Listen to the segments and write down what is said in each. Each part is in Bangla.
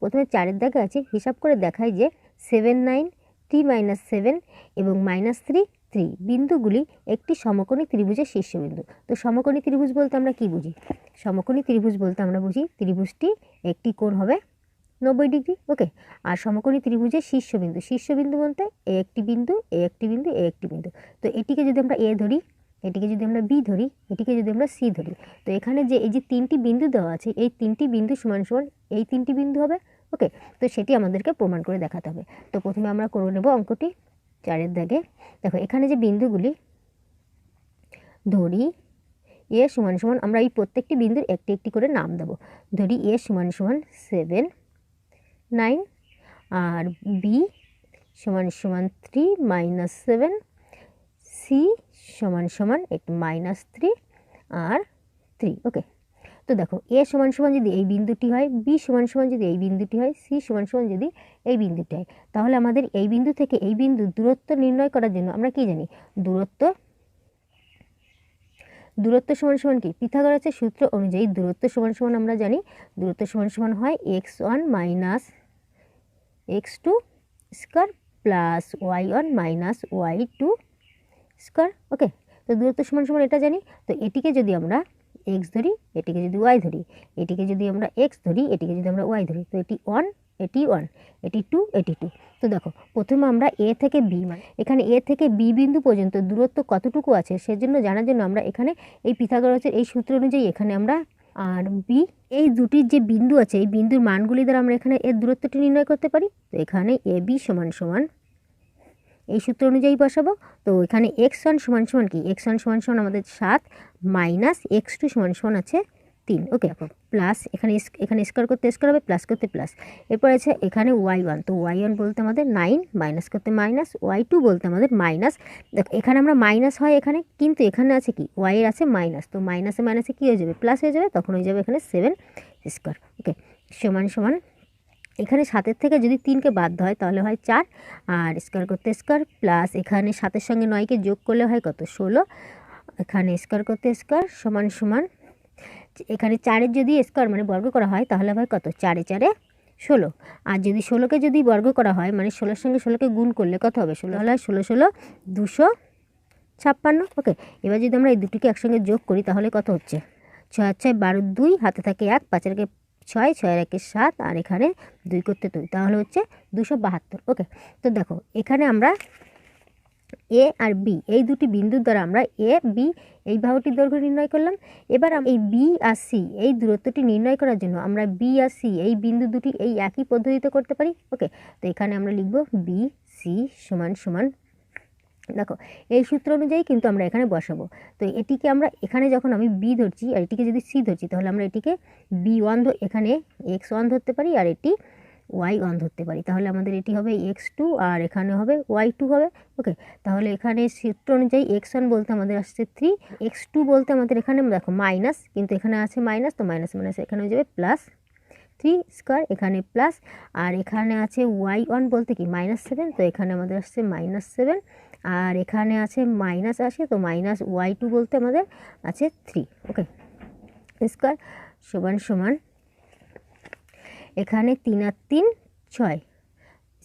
প্রথমে 4 দাগে আছে, হিসাব করে দেখায় যে 7 9 3 - 7 এবং -3 3 বিন্দুগুলি একটি সমকোণী ত্রিভুজের শীর্ষবিন্দু। তো সমকোণী ত্রিভুজ বলতে আমরা কি বুঝি? সমকোণী ত্রিভুজ বলতে আমরা বুঝি ত্রিভুজটি একটি কোণ হবে 90 ডিগ্রি। ওকে, আর সমকোণী ত্রিভুজের শীর্ষবিন্দু বলতে এ একটি বিন্দু, এ একটি বিন্দু, এ একটি বিন্দু। তো এটিকে যদি আমরা এ ধরি, এটিকে যদি আমরা বি ধরি, এটিকে যদি আমরা সি ধরি, তো এখানে যে এই যে 3টি বিন্দু দেওয়া আছে, এই 3টি বিন্দু সমান সমান এই 3টি বিন্দু হবে। ওকে, তো সেটি আমাদেরকে প্রমাণ করে দেখাতে হবে। তো প্রথমে আমরা করে নেব অঙ্কটি 4 দাগে। দেখো এখানে যে বিন্দুগুলি ধরি, এ সমান সমান, আমরা এই প্রত্যেকটি বিন্দুর একটি একটি করে নাম দেবো। ধরি এ সমান সমান 7 9, আর বি সমান সমান 3 - 7, সি সমান সমান -3 আর 3। ওকে, তো দেখো এ সমান সমান যদি এই বিন্দুটি হয়, বি সমান সমান যদি এই বিন্দুটি হয়, সি সমান সমান যদি এই বিন্দুটি হয়, তাহলে আমাদের এই বিন্দু থেকে এই বিন্দু দূরত্ব নির্ণয় করার জন্য আমরা কি জানি? দূরত্ব সমান সমান কি? পিথাগোরাসের সূত্র অনুযায়ী দূরত্ব সমান সমান আমরা জানি দূরত্ব সমান সমান হয় x1 - x2 square plus y1 - y2 square. Okay, তো দূরত্ব সমান সমান এটা জানি। তো এটিকে যদি আমরা x ধরি, এটিকে যদি y ধরি, এটিকে যদি আমরা x ধরি, এটিকে যদি আমরা y ধরি, তো এটি 1, এটি 1, এটি 2, এটি 2। তো দেখো প্রথমে আমরা a থেকে b, মানে এখানে a থেকে b বিন্দু পর্যন্ত দূরত্ব কতটুকু আছে সেজন্য জানার জন্য আমরা এখানে এই পিথাগোরাসের এই সূত্র অনুযায়ী এখানে আমরা আর বি, এই দুটির যে বিন্দু আছে, এই বিন্দুর মানগুলি দ্বারা আমরা এখানে এর দূরত্বটি নির্ণয় করতে পারি। তো এখানে এ বি সমান সমান এই সূত্র অনুযায়ী বসাবো। তো এখানে x1 সমান সমান কি? x1 সমান সমান আমাদের 7 মাইনাস x2 সমান সমান আছে 3। ওকে, প্লাস এখানে স্কয়ার করতে স্কয়ার হবে, প্লাস করতে প্লাস। এরপর আছে এখানে y1, তো y1 বলতে আমাদের 9, মাইনাস করতে মাইনাস, y2 বলতে আমাদের মাইনাস। দেখো এখানে আমরা মাইনাস হয় এখানে, কিন্তু এখানে আছে কি? y এর আছে মাইনাস, তো মাইনাসে মাইনাসে কী হয়ে যাবে? প্লাস হয়ে যাবে, তখন হয়ে যাবে এখানে 7 স্কয়ার। ওকে, সমান সমান এখানে 7-এর থেকে যদি 3কে বাদ হয় তাহলে হয় 4, আর স্কয়ার করতে স্কয়ার, প্লাস এখানে 7-এর সঙ্গে 9কে যোগ করলে হয় কত? 16। এখানে স্কয়ার করতে স্কয়ার সমান সমান এখানে 4-এর যদি স্কয়ার মানে বর্গ করা হয় তাহলে হয় কত? 4 - 4 = 16। আর যদি 16কে যদি বর্গ করা হয়, মানে 16-এর সঙ্গে 16কে গুণ করলে কত হবে? 16 হলে 16 16 256। ওকে, এবার যদি আমরা এই দুটিকে একসঙ্গে যোগ করি তাহলে কত হচ্ছে? 6 6 12 2, হাতে থাকে 1, 5-এর 6, 6-এর 1 7, আর এখানে 2 করতে 2, তাহলে হচ্ছে 272। ওকে, তো দেখো এখানে আমরা এ আর বি এই দুটি বিন্দুর দ্বারা আমরা এ বি এই বাহুটির দৈর্ঘ্য নির্ণয় করলাম। এবার এই বি আর সি এই দূরত্বটি নির্ণয় করার জন্য আমরা বি আর সি এই বিন্দু দুটি এই একই পদ্ধতিতে করতে পারি। ওকে, তো এখানে আমরা লিখব বি সি সমান সমান, দেখো এই সূত্র অনুযায়ী কিন্তু আমরা এখানে বসাবো। তো এটিকে আমরা এখানে যখন আমি বি ধরছি আর এটিকে যদি সি ধরছি, তাহলে আমরা এটিকে b1 এখানে x1 ধরতে পারি আর এটি y1 ধরতে পারি। তাহলে আমাদের এটি হবে x2 আর এখানে হবে y2 হবে। ওকে, তাহলে এখানে সূত্র অনুযায়ী x1 বলতে আমাদের আসছে 3, x2 বলতে আমাদের এখানে দেখো মাইনাস, কিন্তু এখানে আছে মাইনাস, তো মাইনাস মাইনাস এখানে হয়ে যাবে প্লাস 3 স্কয়ার, এখানে প্লাস, আর এখানে আছে y1 বলতে কি -7, তো এখানে আমাদের আসছে -7, আর এখানে আছে মাইনাস আসে, তো মাইনাস y2 বলতে আমাদের আছে 3। ওকে, স্কয়ার সমান সমান এখানে 3 আর 3 6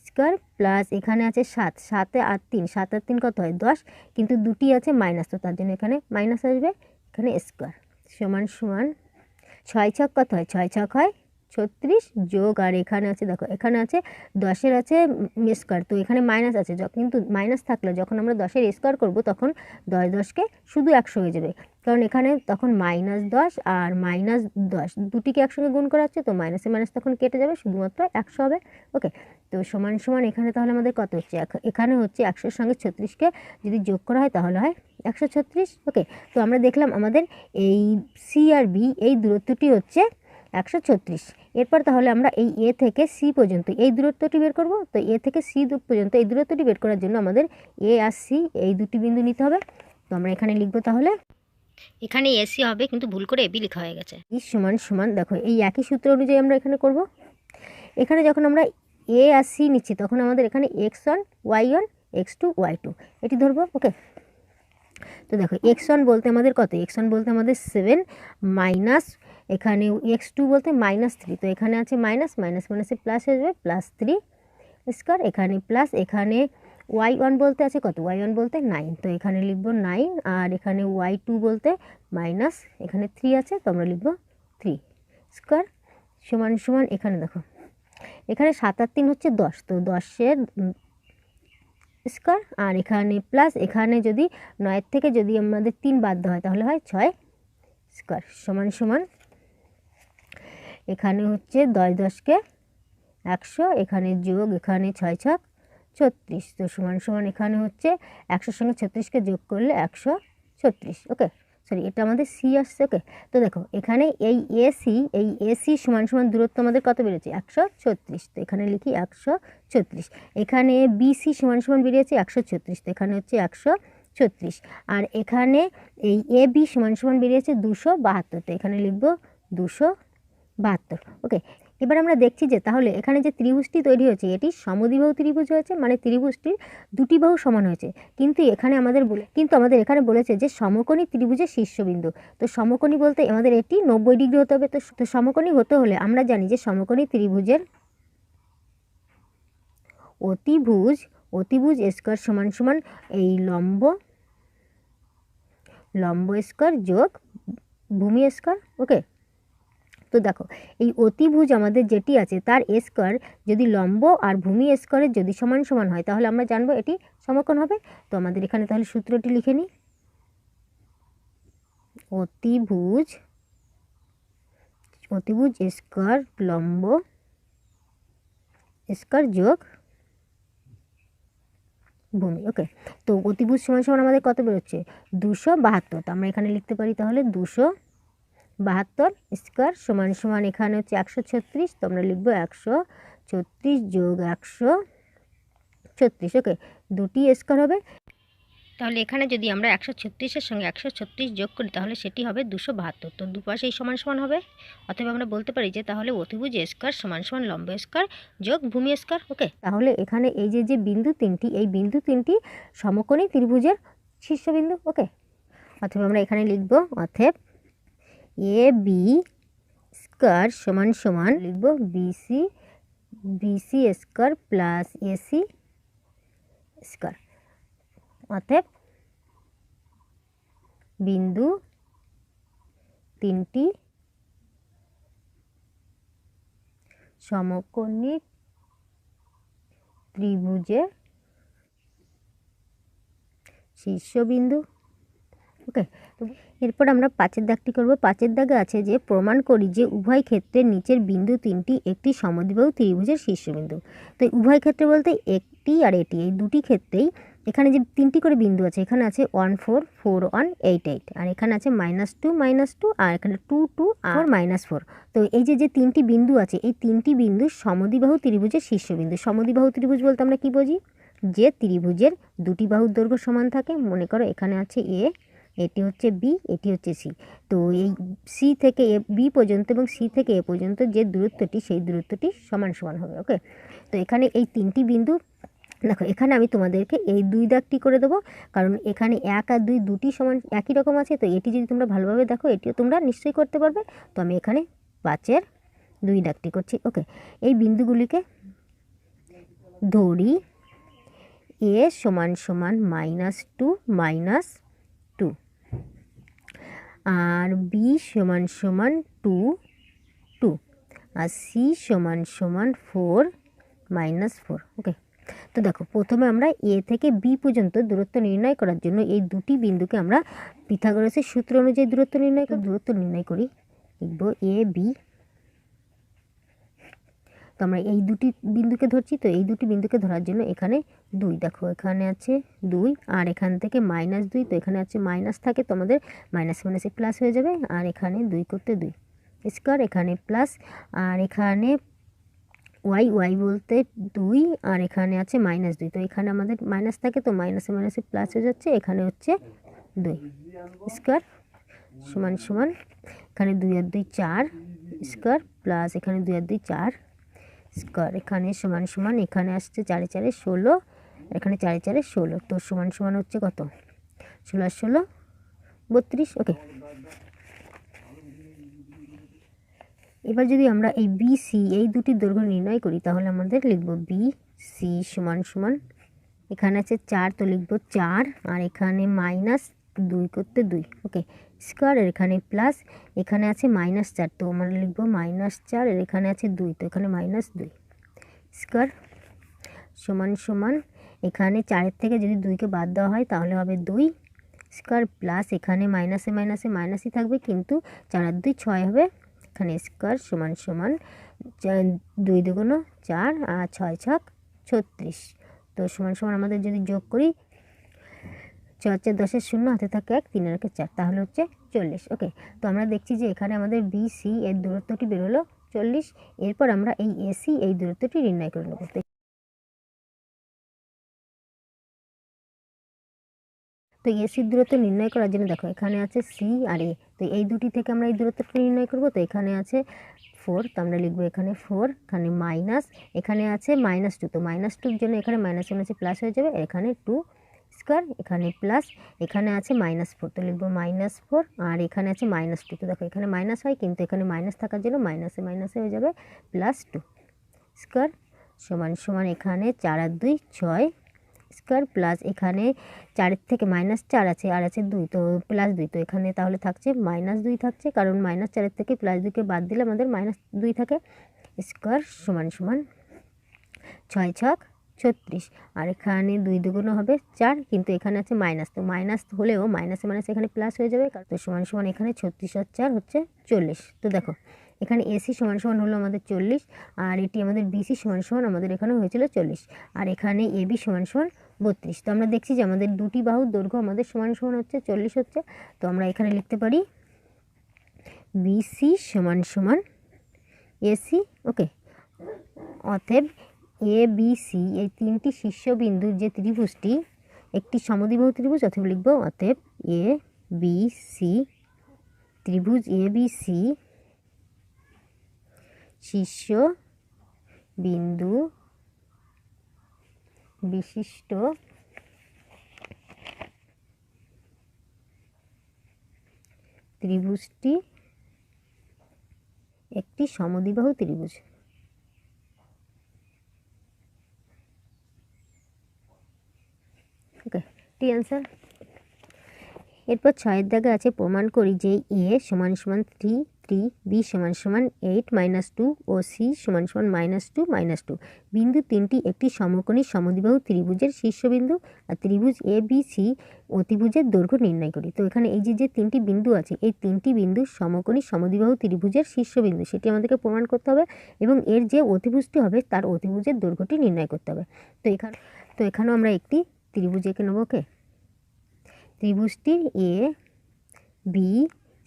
স্কয়ার, প্লাস এখানে আছে 7, 7 আর 3, 7 আর 3 কত হয়? 10, কিন্তু দুটি আছে মাইনাস, তো তার জন্য এখানে মাইনাস আসবে, এখানে স্কয়ার সমান সমান 6 6 কত হয়? 6 6 হয় 36, যোগ, আর এখানে আছে দেখো এখানে আছে 10-এর আছে স্কয়ার, তো এখানে মাইনাস আছে, কিন্তু মাইনাস থাকলে যখন আমরা 10-এর স্কয়ার করব তখন 10 10কে শুধু 100 হয়ে যাবে, কারণ এখানে তখন -10 আর -10 দুটিকে একসঙ্গে গুণ করা হচ্ছে, তো মাইনাসে মাইনাস তখন কেটে যাবে, শুধুমাত্র 100 হবে। ওকে, তো সমান সমান এখানে তাহলে আমাদের কত হচ্ছে? এখানে হচ্ছে 100-এর সঙ্গে 36কে যদি যোগ করা হয় তাহলে হয় 136। ওকে, তো আমরা দেখলাম আমাদের এই সি আর বি এই দূরত্বটি হচ্ছে 136। এরপর তাহলে আমরা এই এ থেকে সি পর্যন্ত এই দূরত্বটি বের করব। তো এ থেকে সি পর্যন্ত এই দূরত্বটি বের করার জন্য আমাদের এ আর সি এই দুটি বিন্দু নিতে হবে। তো আমরা এখানে লিখব, তাহলে এখানে এসি হবে কিন্তু ভুল করে এবি লেখা হয়ে গেছে। ই সমান সমান, দেখো এই একই সূত্র অনুযায়ী আমরা এখানে করব। এখানে যখন আমরা এ আর সি নিচ্ছি তখন আমাদের এখানে x1 y1 x2 y2 এটি ধরবো। ওকে, তো দেখো x1 বলতে আমাদের কত? x1 বলতে আমাদের 7 মাইনাস এখানে x2 বলতে -3, তো এখানে আছে মাইনাস, মাইনাস মাইনাসে প্লাস হয়ে যাবে, +3 স্কোয়ার, এখানে প্লাস, এখানে y1 বলতে আছে কত, y1 বলতে 9, তো এখানে লিখব 9, আর এখানে y2 বলতে মাইনাস, এখানে 3 আছে, তো আমরা লিখব 3 স্কোয়ার সমান সমান, এখানে দেখো এখানে 7 আর 3 হচ্ছে 10, তো 10-এর স্কোয়ার, আর এখানে প্লাস, এখানে যদি 9 থেকে যদি আমাদের 3 বাদ দেওয়া হয় তাহলে হয় 6 স্কোয়ার সমান সমান, এখানে হচ্ছে 10 10-কে 100, এখানে যোগ, এখানে 6 6 36, তো সমান সমান এখানে হচ্ছে 100-র সঙ্গে 36-কে যোগ করলে 136। ওকে, সরি এটা আমাদের সি আসছে। ওকে, তো দেখো এখানে এই এসি সমান সমান দূরত্ব আমাদের কত বেরিয়েছে, 136, তো এখানে লিখি 136। এখানে বিসি সমান সমান বেরিয়েছে 136, তো এখানে হচ্ছে 136, আর এখানে এই এবি সমান সমান বেরিয়েছে 272, তো এখানে লিখব 272। ওকে, এবার আমরা দেখছি যে তাহলে এখানে যে ত্রিভুজটি তৈরি হয়েছে এটি সমদ্বিবাহু ত্রিভুজ হয়েছে, মানে ত্রিভুজটির দুটি বাহু সমান হয়েছে, কিন্তু আমাদের এখানে বলেছে যে সমকোণী ত্রিভুজের শীর্ষবিন্দু। তো সমকোণী বলতে আমাদের এটি 90 ডিগ্রি হতে হবে। তো সমকোণী হতে হলে আমরা জানি যে সমকোণী ত্রিভুজের অতিভুজ স্কয়ার সমান সমান এই লম্ব স্কয়ার যোগ ভূমি স্কয়ার। ওকে, তো দেখো এই অতিভুজ আমাদের যেটি আছে তার স্কয়ার যদি লম্ব আর ভূমি স্কয়ারের যদি সমান সমান হয় তাহলে আমরা জানবো এটি সমকোণ হবে। তো আমাদের এখানে তাহলে সূত্রটি লিখে নিই, অতিভুজ স্কয়ার লম্ব স্কয়ার যোগ ভূমি। ওকে, তো অতিভুজ সমান সমান আমাদের কত বেরোচ্ছে, 272, তো আমরা এখানে লিখতে পারি তাহলে 272 স্কয়ার সমান সমান, এখানে হচ্ছে 136, তো আমরা লিখবো 136 যোগ 136। ওকে, দুটি স্কয়ার হবে, তাহলে এখানে যদি আমরা 136-এর সঙ্গে 136 যোগ করি তাহলে সেটি হবে 272, তো দুপাশেই সমান সমান হবে, অথবা আমরা বলতে পারি যে তাহলে অতিভুজ স্কয়ার সমান সমান লম্ব স্কয়ার যোগ ভূমি স্কয়ার। ওকে, তাহলে এখানে এই যে বিন্দু তিনটি, এই বিন্দু তিনটি সমকোণী ত্রিভুজের শীর্ষবিন্দু। ওকে, অথবা আমরা এখানে লিখব অতএব এ বি স্কয়ার সমান সমান লিখব BC square plus AC square, অতএব বিন্দু তিনটি সমকোণী ত্রিভুজের শীর্ষবিন্দু। ওকে, এরপর আমরা 5-এর দাগটি করব। 5-এর দাগে আছে যে প্রমাণ করি যে উভয় ক্ষেত্রে নিচের বিন্দু তিনটি একটি সমদ্বিবাহু ত্রিভুজের শীর্ষবিন্দু। তো উভয় ক্ষেত্রে বলতে একটি আর এটি, এই দুটি ক্ষেত্রেই এখানে যে তিনটি করে বিন্দু আছে, এখানে আছে 1 4 4 1 8 8, আর এখানে আছে -2 আর এখানে 2 2 আর -4। তো এই যে তিনটি বিন্দু আছে, এই তিনটি বিন্দু সমদ্বিবাহু ত্রিভুজের শীর্ষবিন্দু। সমদ্বিবাহু ত্রিভুজ বলতে আমরা কি বুঝি, যে ত্রিভুজের দুটি বাহুর দৈর্ঘ্য সমান থাকে। মনে করো এখানে আছে এ, এটি হচ্ছে বি, এটি হচ্ছে সি, তো এই সি থেকে বি পর্যন্ত এবং সি থেকে এ পর্যন্ত যে দূরত্বটি, সেই দূরত্বটি সমান সমান হবে। ওকে, তো এখানে এই তিনটি বিন্দু দেখো, এখানে আমি তোমাদেরকে এই 2 দাগটি করে দেবো, কারণ এখানে 1 আর 2 দুটি সমান একই রকম আছে। তো এটি যদি তোমরা ভালোভাবে দেখো এটিও তোমরা নিশ্চয়ই করতে পারবে। তো আমি এখানে 5-এর 2 দাগটি করছি। ওকে, এই বিন্দুগুলিকে ধরি এ সমান সমান -2 -2, আর বি সমান সমান 2 2, আর সি সমান সমান 4 -4। ওকে, তো দেখো প্রথমে আমরা এ থেকে বি পর্যন্ত দূরত্ব নির্ণয় করার জন্য এই দুটি বিন্দুকে আমরা পিথাগোরাসের সূত্র অনুযায়ী দূরত্ব নির্ণয় করি। লিখব এ বি, তো আমরা এই দুটি বিন্দুকে ধরছি। তো এই দুটি বিন্দুকে ধরার জন্য এখানে 2, দেখো এখানে আছে 2, আর এখান থেকে -2, তো এখানে আছে মাইনাস থাকে, তো আমাদের মাইনাস মাইনাসে প্লাস হয়ে যাবে, আর এখানে 2 করতে 2 স্কয়ার, এখানে প্লাস, আর এখানে ওয়াই বলতে 2, আর এখানে আছে -2, তো এখানে আমাদের মাইনাস থাকে, তো মাইনাসে মাইনাসে প্লাস হয়ে যাচ্ছে, এখানে হচ্ছে 2 স্কয়ার সমান সমান, এখানে 2 আর 2 4 স্কয়ার, প্লাস এখানে 2 আর 2 4 স্কয়ার, এখানে সমান সমান, এখানে আসছে 4 4 16, এখানে 4 4 16, তো সমান সমান হচ্ছে কত, 16 আর 16 32। ওকে, এবার যদি আমরা এই বি সি এই দুটি দৈর্ঘ্য নির্ণয় করি তাহলে আমাদের লিখব বি সি সমান সমান এখানে আছে 4 তো লিখব 4 আর এখানে মাইনাস 2 করতে 2 ওকে স্কোয়ার আর এখানে প্লাস এখানে আছে -4 তো আমরা লিখব -4 আর এখানে আছে 2 তো এখানে -2 স্কোয়ার সমান সমান এখানে 4 থেকে যদি 2কে বাদ দেওয়া হয় তাহলে হবে 2 স্কোয়ার প্লাস এখানে মাইনাসে মাইনাসে মাইনাসই থাকবে কিন্তু 4 আর 2 6 হবে এখানে স্কোয়ার সমান সমান 2 দুগুণ 4 আর 6 ছক 36 তো সমান সমান আমাদের যদি যোগ করি 4 4 10 0 হাতে থাকে 1 3 আর 4 তাহলে হচ্ছে 40 ওকে তো আমরা দেখছি যে এখানে আমাদের বি সি এর দূরত্বটি বেরোলো 40 এরপর আমরা এই এসি এই দূরত্বটি নির্ণয় করে নেব তো এসির দূরত্ব নির্ণয় করার জন্য দেখো এখানে আছে সি আর এ তো এই দুটি থেকে আমরা এই দূরত্বটা নির্ণয় করব তো এখানে আছে 4 তো আমরা লিখব এখানে 4 এখানে মাইনাস এখানে আছে -2 তো -2 এর জন্য এখানে মাইনাস আছে প্লাস হয়ে যাবে এখানে 2 স্কোয়ার এখানে প্লাস এখানে আছে -4 তো লিখব -4 আর এখানে আছে -2 তো দেখো এখানে মাইনাস হয় কিন্তু এখানে মাইনাস থাকার জন্য মাইনাসে মাইনাসে হয়ে যাবে +2 স্কোয়ার সমান সমান এখানে 4 আর 2 6 স্কোয়ার প্লাস এখানে 4 থেকে -4 আছে আর আছে 2 তো +2 তো এখানে তাহলে থাকছে -2 থাকছে কারণ -4 থেকে +2কে বাদ দিলে আমাদের -2 থাকে স্কোয়ার সমান সমান 6 ছক 36 আর এখানে 2 দুগুণ হবে 4 কিন্তু এখানে আছে মাইনাস তো মাইনাস হলেও মাইনাসে মাইনাস এখানে প্লাস হয়ে যাবে তো সমান সমান এখানে 36 আর 4 হচ্ছে 40 তো দেখো এখানে এসি সমান সমান হলো আমাদের 40 আর এটি আমাদের বিসি সমান সমান আমাদের এখানে হয়েছিল 40 আর এখানে এবি সমান সমান 32 তো আমরা দেখছি যে আমাদের দুটি বাহুর দৈর্ঘ্য আমাদের সমান সমান হচ্ছে 40 হচ্ছে তো আমরা এখানে লিখতে পারি বিসি সমান সমান এসি ওকে অতএব এ বি সি এই তিনটি শীর্ষবিন্দুর যে ত্রিভুজটি একটি সমদ্বিবাহু ত্রিভুজ অতএব লিখব অতএব এ বি সি ত্রিভুজ এ বি সি শীর্ষবিন্দু বিশিষ্ট ত্রিভুজটি একটি সমদ্বিবাহু ত্রিভুজ ওকে টি অ্যান্সার এরপর 6 দাগে আছে প্রমাণ করি যে এ সমান সমান 3 3 বি সমান সমান 8 -2 ও সি সমান সমান -2 -2 বিন্দু তিনটি একটি সমকোণী সমদ্বিবাহু ত্রিভুজের শীর্ষবিন্দু আর ত্রিভুজ এ বি সি অতিভুজের দৈর্ঘ্য নির্ণয় করি তো এখানে এই যে তিনটি বিন্দু আছে এই তিনটি বিন্দু সমকোণী সমদ্বিবাহু ত্রিভুজের শীর্ষবিন্দু সেটি আমাদেরকে প্রমাণ করতে হবে এবং এর যে অতিভুজটি হবে তার অতিভুজের দৈর্ঘ্যটি নির্ণয় করতে হবে তো এখানেও আমরা একটি ত্রিভুজ এঁকে নেব ওকে ত্রিভুজটির এ বি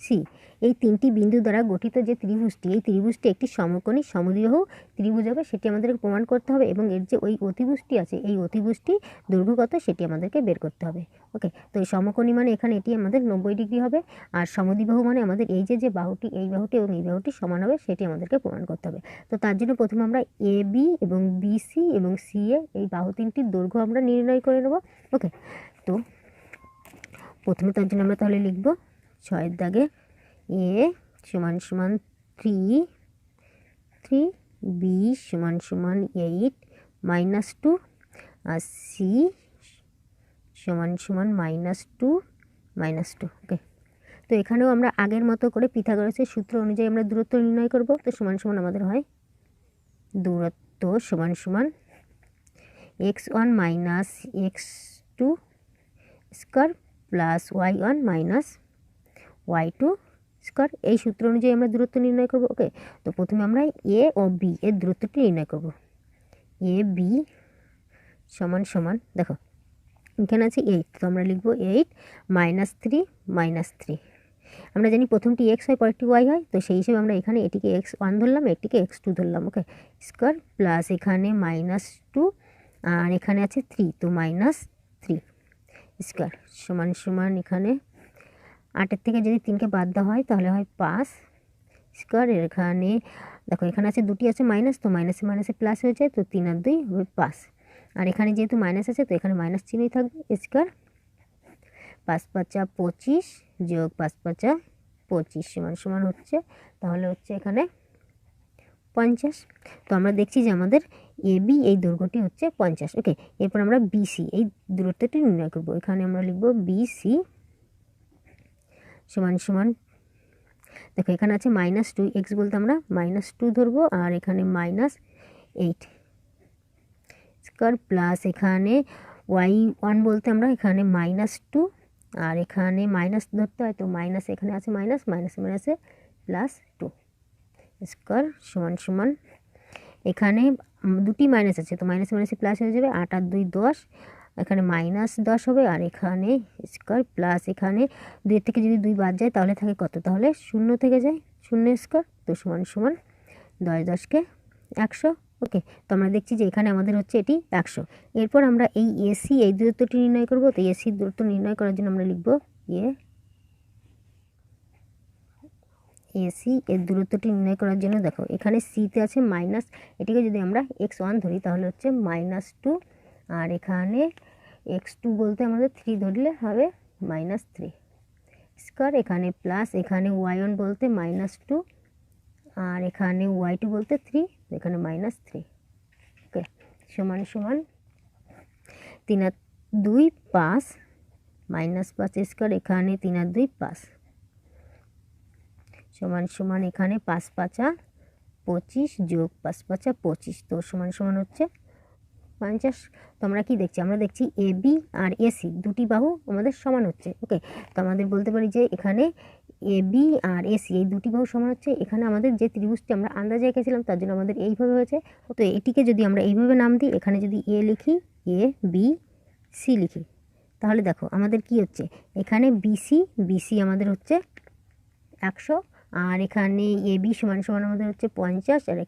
সি এই তিনটি বিন্দু দ্বারা গঠিত যে ত্রিভুজটি এই ত্রিভুজটি একটি সমকোণী সমদ্বিবাহু ত্রিভুজ হবে সেটি আমাদেরকে প্রমাণ করতে হবে এবং এর যে ওই অতিভুজটি আছে এই অতিভুজটি দৈর্ঘ্য কত সেটি আমাদেরকে বের করতে হবে ওকে তো এই সমকোণী মানে এখানে এটি আমাদের 90 ডিগ্রি হবে আর সমদ্বিবাহু মানে আমাদের এই যে বাহুটি এই বাহুটি এবং এই বাহুটি সমান হবে সেটি আমাদেরকে প্রমাণ করতে হবে তো তার জন্য প্রথমে আমরা এ বি এবং বি সি এবং সি এ এই বাহু তিনটির দৈর্ঘ্য আমরা নির্ণয় করে নেব ওকে তো প্রথমে তার জন্য আমরা তাহলে লিখব 6 দাগে এ সমান সমান 3 3 বি সমান সমান 8 -2 আর সি সমান সমান -2 -2 ওকে তো এখানেও আমরা আগের মতো করে পিথাগোরাসের সূত্র অনুযায়ী আমরা দূরত্ব নির্ণয় করব তো সমান সমান আমাদের হয় দূরত্ব সমান সমান x1 - x2 square plus y1 minus y2 square এই সূত্র অনুযায়ী আমরা দূরত্ব নির্ণয় করব ওকে তো প্রথমে আমরা এ ও বি এর দূরত্বটি নির্ণয় করব এ বি সমান সমান দেখো এখানে আছে 8 তো আমরা লিখব 8 -3 -3 আমরা জানি প্রথমটি x হয় পরেরটি y হয় তো সেই হিসেবে আমরা এখানে এটিকে x1 ধরলাম এটিকে x2 ধরলাম ওকে স্কয়ার প্লাস এখানে -2 আর এখানে আছে 3 তো -3 স্কয়ার সমান সমান এখানে 8 থেকে যদি 3কে বাদ দেওয়া হয় তাহলে হয় 5 স্কয়ার এখানে দেখো এখানে আছে দুটি আছে মাইনাস তো মাইনাসে মাইনাসে প্লাস হয়ে যায় তো 3 আর 2 হবে 5 আর এখানে যেহেতু মাইনাস আছে তো এখানে মাইনাস চিহ্নই থাকবে স্কয়ার 5 5 25 যোগ 5 5 25 সমান সমান হচ্ছে তাহলে হচ্ছে এখানে 50। তো আমরা দেখছি যে আমাদের AB এই দৈর্ঘ্যটি হচ্ছে 50। ওকে, এরপর আমরা BC এই দূরত্বটি নির্ণয় করব। এখানে আমরা লিখব BC সমান সমান, দেখো এখানে আছে -2, বলতে আমরা -2 ধরবো, আর এখানে -8 স্কয়ার প্লাস এখানে y1 বলতে আমরা এখানে -2, আর এখানে মাইনাস ধরতে হয়, তো মাইনাস এখানে আছে মাইনাস মাইনাসে +2 স্কয়ার সমান সমান, এখানে দুটি মাইনাস আছে তো মাইনাসে প্লাস হয়ে যাবে, 8 আর 2 10, এখানে -10 হবে, আর এখানে স্কয়ার প্লাস এখানে 2 থেকে যদি 2 বাদ যায় তাহলে থাকে কত, তাহলে 0 থেকে যায় 0 স্কয়ার, তো সমান সমান 10 10 100। ওকে, তো আমরা দেখছি যে এখানে আমাদের হচ্ছে এটি 100। এরপর আমরা এই এসি এই দূরত্বটি নির্ণয় করব। তো এসির দূরত্ব নির্ণয় করার জন্য আমরা লিখব এসি এর দূরত্বটি নির্ণয় করার জন্য দেখো এখানে সিতে আছে মাইনাস, এটিকে যদি আমরা x1 ধরি তাহলে হচ্ছে -2, আর এখানে x2 বলতে আমাদের 3 ধরলে হবে -3 স্কয়ার, এখানে প্লাস এখানে y1 বলতে -2, আর এখানে y2 বলতে 3, এখানে -3। ওকে, সমান সমান 3 আর 2 5 -5 স্কয়ার, এখানে 3 আর 2 5 সমান সমান এখানে 5 5 25 যোগ 5 5 25, তো সমান সমান হচ্ছে 50। তো আমরা কি দেখছি, আমরা দেখছি AB আর AC দুটি বাহু আমাদের সমান হচ্ছে। ওকে, তো আমাদের বলতে পারি যে এখানে AB আর AC এই দুটি বাহু সমান হচ্ছে। এখানে আমাদের যে ত্রিভুজটি আমরা আন্দাজে এঁকেছিলাম তার জন্য আমাদের এইভাবে হয়েছে। তো এটিকে যদি আমরা এইভাবে নাম দিই, এখানে যদি A লিখি, ABC লিখি, তাহলে দেখো আমাদের কি হচ্ছে, এখানে BC আমাদের হচ্ছে 100, আর এখানে AB সমান সমান আমাদের হচ্ছে 50, আর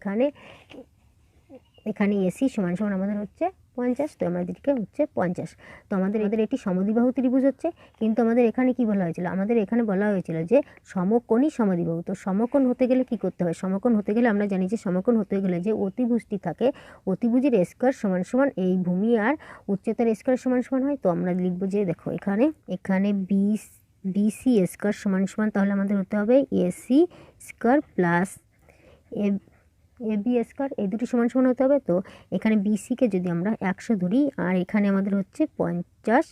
এখানে AC সমান সমান আমাদের হচ্ছে 50, তো আমাদেরকে হচ্ছে 50। তো আমাদের এটি সমদ্বিবাহু ত্রিভুজ হচ্ছে, কিন্তু আমাদের এখানে কি বলা হয়েছিল, আমাদের এখানে বলা হয়েছিল যে সমকোণী সমদ্বিবাহু। তো সমকোণ হতে গেলে কি করতে হয়, সমকোণ হতে গেলে আমরা জানি যে সমকোণ হতে গেলে যে অতিভুজটি থাকে, অতিভুজের স্কয়ার সমান সমান এই ভূমি আর উচ্চতার স্কয়ার সমান সমান হয়। তো আমরা লিখব যে দেখো এখানে BC স্কয়ার সমান সমান, তাহলে আমাদের হতে হবে AC square plus AB square, এই দুটি সমান সমান হতে হবে। তো এখানে BCকে যদি আমরা 100 ধরি, আর এখানে আমাদের হচ্ছে 50,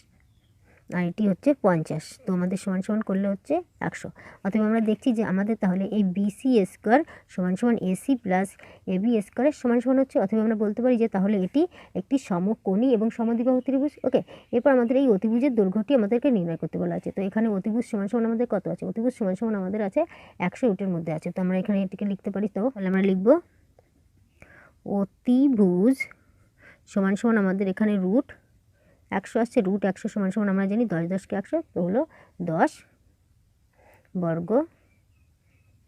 আর এটি হচ্ছে 50, তো আমাদের সমান সমান করলে হচ্ছে 100। অতএব আমরা দেখছি যে আমাদের তাহলে এই BC স্কয়ার সমান সমান AC প্লাস AB স্কয়ারের সমান সমান হচ্ছে। অতএব আমরা বলতে পারি যে তাহলে এটি একটি সমকোণী এবং সমদ্বিবাহু ত্রিভুজ। ওকে, এরপর আমাদের এই অতিভুজের দৈর্ঘ্যটি আমাদেরকে নির্ণয় করতে বলা আছে। তো এখানে অতিভুজ সমান সমান আমাদের কত আছে, অতিভুজ সমান সমান আমাদের আছে 100 ইউনিটের মধ্যে আছে। তো আমরা এখানে এটিকে লিখতে পারি, তো তাহলে আমরা লিখব অতিভুজ সমান সমান আমাদের এখানে √100 আসছে, √100 সমান সমান আমরা জানি 10 10 100, তো হলো 10 বর্গ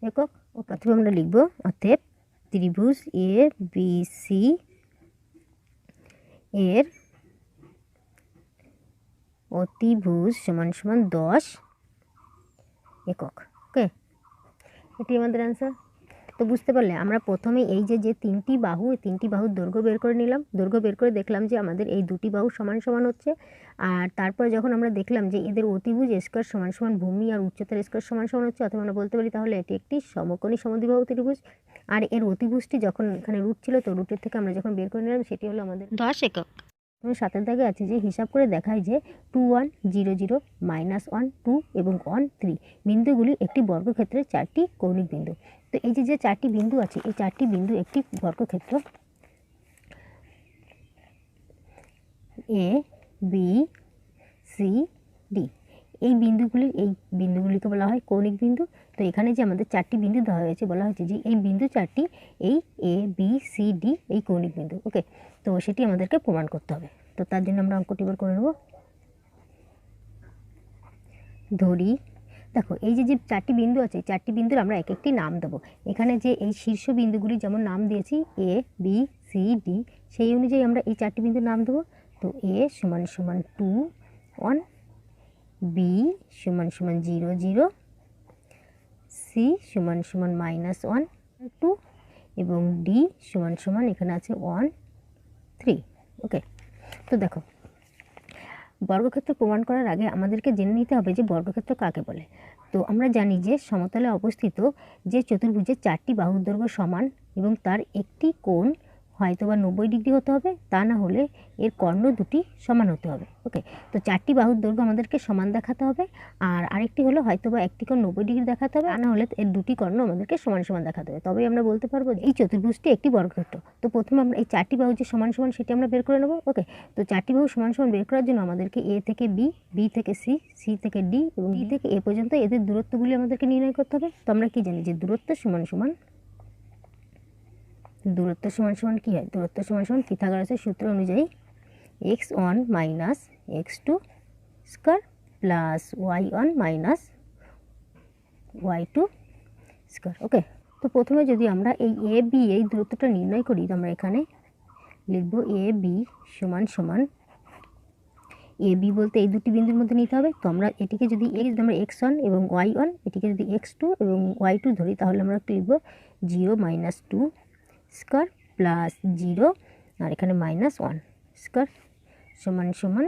একক। ও প্রথমে আমরা লিখব অতএব ত্রিভুজ ABC এর অতিভুজ সমান সমান 10 একক। ওকে, এটি আমাদের অ্যান্সার। তো বুঝতে পারলে আমরা প্রথমে এই যে তিনটি বাহুর দৈর্ঘ্য বের করে নিলাম, দৈর্ঘ্য বের করে দেখলাম যে আমাদের এই দুটি বাহু সমান সমান হচ্ছে, আর তারপর যখন আমরা দেখলাম যে এদের অতিভুজ স্কয়ার সমান সমান ভূমি আর উচ্চতার স্কয়ার সমান সমান হচ্ছে, অথবা আমরা বলতে পারি তাহলে এটি একটি সমকোণী সমদ্বিবাহু ত্রিভুজ। আর এর অতিভুজটি যখন এখানে √, ছিল তো √এর থেকে আমরা যখন বের করে নিলাম সেটি হলো আমাদের 10 একক। 7 দাগে আছে যে হিসাব করে দেখায় যে 2 1 0 0 -1 2 এবং 1 3 বিন্দুগুলি একটি বর্গক্ষেত্রের 4টি কৌণিক বিন্দু। তো এই যে 4টি বিন্দু আছে, এই 4টি বিন্দু একটি বর্গক্ষেত্র ABCD। এই বিন্দুগুলিকে বলা হয় কৌণিক বিন্দু। তো এখানে যে আমাদের 4টি বিন্দু দেওয়া হয়েছে, বলা হয়েছে যে এই বিন্দু 4টি এই ABCD এই কৌণিক বিন্দু। ওকে, তো সেটি আমাদেরকে প্রমাণ করতে হবে। তো তার জন্য আমরা অঙ্কটি বের করে নেব। ধরি দেখো এই যে 4টি বিন্দু আছে, 4টি বিন্দুর আমরা এক একটি নাম দেবো। এখানে যে এই শীর্ষ বিন্দুগুলি যেমন নাম দিয়েছি ABCD, সেই অনুযায়ী আমরা এই 4টি বিন্দুর নাম দেবো। তো A সমান সমান 2 1, B সমান সমান 0 0, C সমান সমান -1 2, এবং D সমান সমান এখানে আছে 1 3। ওকে, তো দেখো বর্গক্ষেত্র প্রমাণ করার আগে আমাদেরকে জেনে নিতে হবে যে বর্গক্ষেত্র কাকে বলে। তো আমরা জানি যে সমতলে অবস্থিত যে চতুর্ভুজের 4টি বাহুর দৈর্ঘ্য সমান এবং তার একটি কোণ হয়তো বা 90 ডিগ্রি হতে হবে, তা না হলে এর কর্ণ দুটি সমান হতে হবে। ওকে, তো 4টি বাহুর দৈর্ঘ্য আমাদেরকে সমান দেখাতে হবে, আর আরেকটি হলো হয়তো বা একটি কোণ 90 ডিগ্রি দেখাতে হবে, তা না হলে এর দুটি কর্ণ আমাদেরকে সমান সমান দেখাতে হবে। তবেই আমরা বলতে পারবো যে এই চতুর্ভুজটি একটি বর্গক্ষেত্র। তো প্রথমে আমরা এই 4টি বাহু যে সমান সমান সেটি আমরা বের করে নেব। ওকে, তো 4টি বাহু সমান সমান বের করার জন্য আমাদেরকে এ থেকে বি, বি থেকে সি, সি থেকে ডি এবং ডি থেকে এ পর্যন্ত এদের দূরত্বগুলি আমাদেরকে নির্ণয় করতে হবে। তো আমরা কি জানি যে দূরত্ব সমান সমান কী হয়? দূরত্ব সমান সমান পিথাগোরাসের সূত্র অনুযায়ী x1 minus x2 square plus y1 minus y2 square. Okay, তো প্রথমে যদি আমরা এই এ বি এই দূরত্বটা নির্ণয় করি, তো আমরা এখানে লিখব এ বি সমান সমান, এ বি বলতে এই দুটি বিন্দুর মধ্যে নিতে হবে। তো আমরা এটিকে যদি আমরা x1 এবং y1, এটিকে যদি x2 এবং y2 ধরি, তাহলে আমরা লিখব 0 মাইনাস 2 স্কয়ার প্লাস 0 আর এখানে মাইনাস 1 স্কয়ার সমান সমান,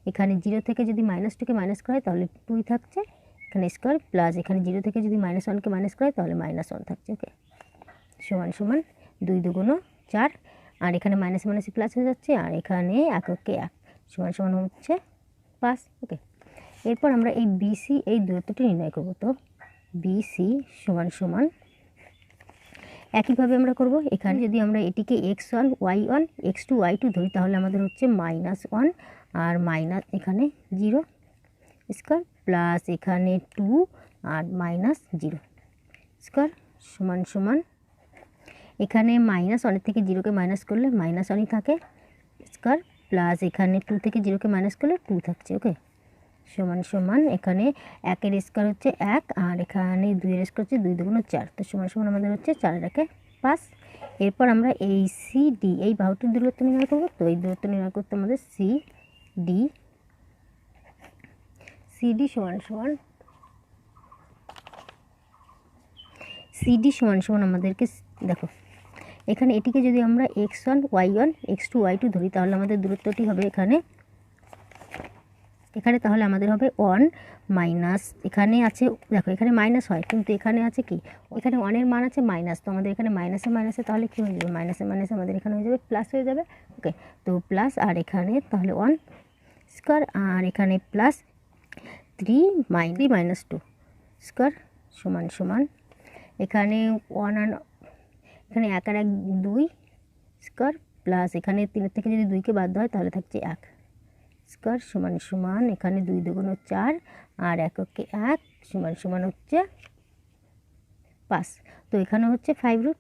এখানে 0 থেকে যদি -2কে মাইনাস করা হয় তাহলে 2 থাকছে, এখানে স্কয়ার প্লাস এখানে 0 থেকে যদি -1কে মাইনাস করা হয় তাহলে -1 থাকছে। ওকে, সমান সমান 2 দুগুণ 4, আর এখানে মাইনাস মাইনাসে প্লাস হয়ে যাচ্ছে, আর এখানে এককে 1 সমান সমান হচ্ছে 5। ওকে, এরপর আমরা এই বিসি এই দূরত্বটি নির্ণয় করব। তো বিসি সমান সমান একইভাবে আমরা করব। এখানে যদি আমরা এটিকে x1 y1 x2 y2 ধরি, তাহলে আমাদের হচ্ছে -1 আর মাইনাস এখানে 0 স্কয়ার প্লাস এখানে 2 আর -0 স্কয়ার সমান সমান, এখানে -1 থেকে 0কে মাইনাস করলে -1ই থাকে স্কয়ার প্লাস এখানে 2 থেকে 0কে মাইনাস করলে 2 থাকছে। ওকে, সমান সমান এখানে 1-এর স্কয়ার হচ্ছে 1 আর এখানে 2-এর স্কয়ার হচ্ছে 2 দুগুণ 4, তো সমান সমান আমাদের হচ্ছে 4-এর 5। এরপর আমরা এই সিডি এই বাহুটির দূরত্ব নির্ণয় করব। তো এই দূরত্ব নির্ণয় করতে আমাদের সিডি সমান সমান আমাদেরকে দেখো, এখানে এটিকে যদি আমরা x1 y1 x2 y2 ধরি, তাহলে আমাদের দূরত্বটি হবে এখানে তাহলে আমাদের হবে 1 মাইনাস, এখানে আছে দেখো এখানে মাইনাস হয় কিন্তু এখানে আছে কি, এখানে 1-এর মান আছে মাইনাস, তো আমাদের এখানে মাইনাসে তাহলে কী হয়ে যাবে, মাইনাসে আমাদের এখানে হয়ে যাবে প্লাস হয়ে যাবে। ওকে, তো প্লাস আর এখানে তাহলে 1 স্কয়ার আর এখানে প্লাস 3 মাইনাস 2 স্কয়ার সমান সমান, এখানে 1 আর এখানে 1 আর 1 2 স্কয়ার প্লাস এখানে 3 থেকে যদি 2কে বাদ দেওয়া হয় তাহলে থাকছে 1 স্কয়ার সমান সমান, এখানে 2 দুগুণ 4 আর এককে 1 সমান সমান হচ্ছে 5, তো এখানে হচ্ছে 5√।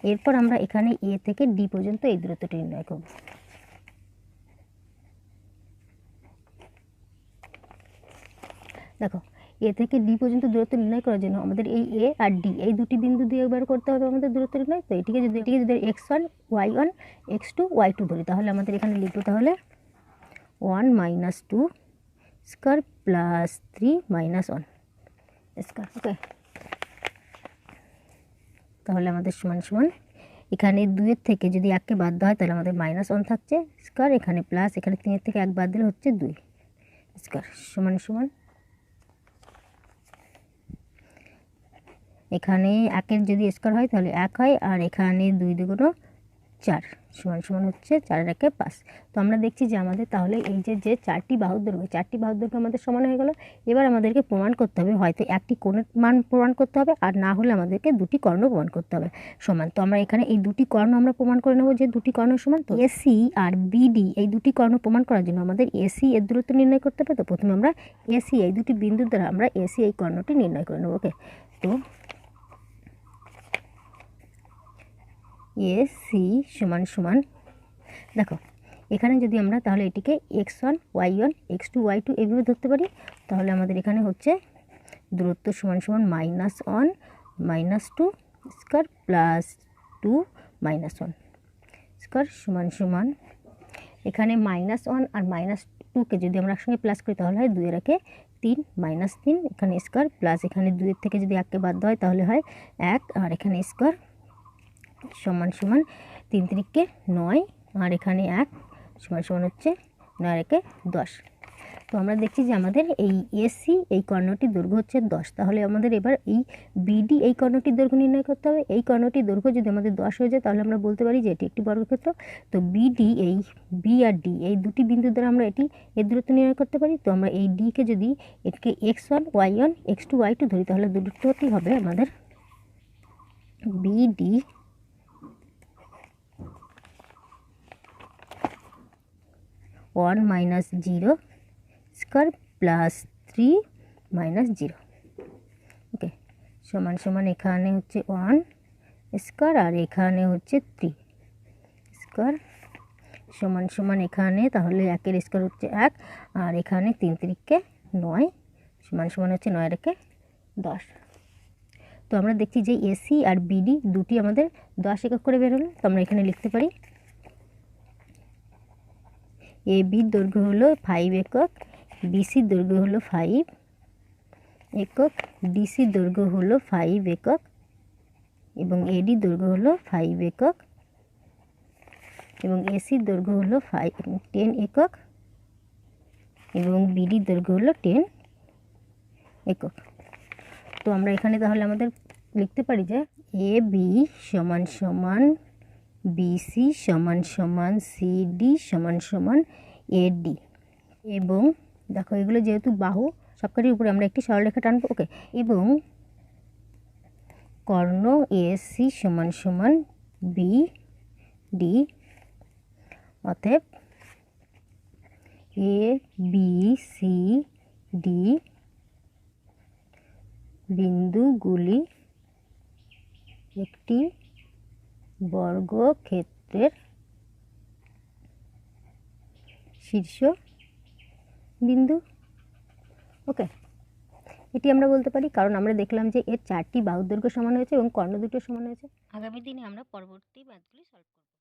এরপর আমরা এখানে এ থেকে ডি পর্যন্ত এই দূরত্বটি নির্ণয় করব। দেখো, এ থেকে ডি পর্যন্ত দূরত্ব নির্ণয় করার জন্য আমাদের এই এ আর ডি এই দুটি বিন্দু দিয়ে একবার করতে হবে আমাদের দূরত্ব নির্ণয়। তো এটিকে যদি x1 y1 x2 y2 ধরি, তাহলে আমাদের এখানে লিখব তাহলে 1 minus 2 square plus 3 minus 1 square. Okay, তাহলে আমাদের সমান সমান এখানে 2-এর থেকে যদি 1কে বাদ দেওয়া হয় তাহলে আমাদের -1 থাকছে স্কয়ার, এখানে প্লাস এখানে 3-এর থেকে 1 বাদ দিলে হচ্ছে 2 স্কয়ার সমান সমান, এখানে 1-এর যদি স্কয়ার হয় তাহলে 1 হয় আর এখানে 2 দুগুণ 4 সমান সমান হচ্ছে 4-এর 5। তো আমরা দেখছি যে আমাদের তাহলে এই যে 4টি বাহুর দৈর্ঘ্য আমাদের সমান হয়ে গেল। এবার আমাদেরকে প্রমাণ করতে হবে, হয়তো একটি কোণের মান প্রমাণ করতে হবে আর না হলে আমাদেরকে দুটি কর্ণ প্রমাণ করতে হবে সমান। তো আমরা এখানে এই দুটি কর্ণ আমরা প্রমাণ করে নেব যে দুটি কর্ণ সমান। তো এসি আর বিডি এই দুটি কর্ণ প্রমাণ করার জন্য আমাদের এসি এর দূরত্ব নির্ণয় করতে হবে। তো প্রথমে আমরা এসি এই দুটি বিন্দুর দ্বারা আমরা এসি এই কর্ণটি নির্ণয় করে নেব। ওকে, তো এসি সমান সমান, দেখো এখানে যদি আমরা তাহলে এটিকে x1 y1 x2 y2 এইভাবে ধরতে পারি, তাহলে আমাদের এখানে হচ্ছে দূরত্ব সমান সমান -1 -2 স্কয়ার প্লাস 2 -1 স্কয়ার সমান সমান, এখানে -1 আর -2কে যদি আমরা একসঙ্গে প্লাস করি তাহলে হয় 2-এর 3 -3, এখানে স্কয়ার প্লাস এখানে 2-এর থেকে যদি 1কে বাদ দেওয়া হয় তাহলে হয় 1 আর এখানে স্কয়ার সমান সমান 3-3-9 আর এখানে 1 সমান সমান হচ্ছে 9-এর 10। তো আমরা দেখছি যে আমাদের এই এসি এই কর্ণটির দৈর্ঘ্য হচ্ছে 10, তাহলে আমাদের এবার এই বিডি এই কর্ণটির দৈর্ঘ্য নির্ণয় করতে হবে। এই কর্ণটির দৈর্ঘ্য যদি আমাদের 10 হয়ে যায় তাহলে আমরা বলতে পারি যে এটি একটি বর্গক্ষেত্র। তো বিডি এই বি আর ডি এই দুটি বিন্দু দ্বারা আমরা এর দূরত্ব নির্ণয় করতে পারি। তো আমরা এই ডিকে যদি এটাকে x1 y1 x2 y2 ধরি তাহলে দূরত্বটি হবে আমাদের BD one minus 0 square plus 3 minus 0। ওকে, সমান সমান এখানে হচ্ছে 1 স্কোয়ার আর এখানে হচ্ছে 3 স্কোয়ার সমান সমান এখানে তাহলে 1 স্কোয়ার হচ্ছে 1 আর এখানে 3 3কে 9 সমান সমান হচ্ছে 9 রেখে 10। তো আমরা দেখছি যে এসি আর বিডি দুটি আমাদের 10 একক করে বের হলো। তো আমরা এখানে লিখতে পারি এ বির দৈর্ঘ্য হলো 5 একক, বিসির দৈর্ঘ্য হলো 5 একক, ডিসির দৈর্ঘ্য হলো 5 একক এবং এডির দৈর্ঘ্য হলো 5 একক এবং এসির দৈর্ঘ্য হলো 10 একক এবং বিডির দৈর্ঘ্য হলো 10 একক। তো আমরা এখানে তাহলে আমাদের লিখতে পারি যে এ বি সমান সমান বিসি সমান সমান সিডি সমান সমান এডি এবং দেখো এগুলো যেহেতু বাহু সবকটির উপরে আমরা একটি সরলরেখা টানবো। ওকে, এবং কর্ণ এসি সমান সমান বি ডি, অতএব এ বি সি ডি বিন্দুগুলি একটি বর্গক্ষেত্রের শীর্ষ বিন্দু। ওকে, এটি আমরা বলতে পারি কারণ আমরা দেখলাম যে এর 4টি বাহুর দৈর্ঘ্য সমান হয়েছে এবং কর্ণ দুটো সমান হয়েছে। আগামী দিনে আমরা পরবর্তী ম্যাথগুলি সলভ করব।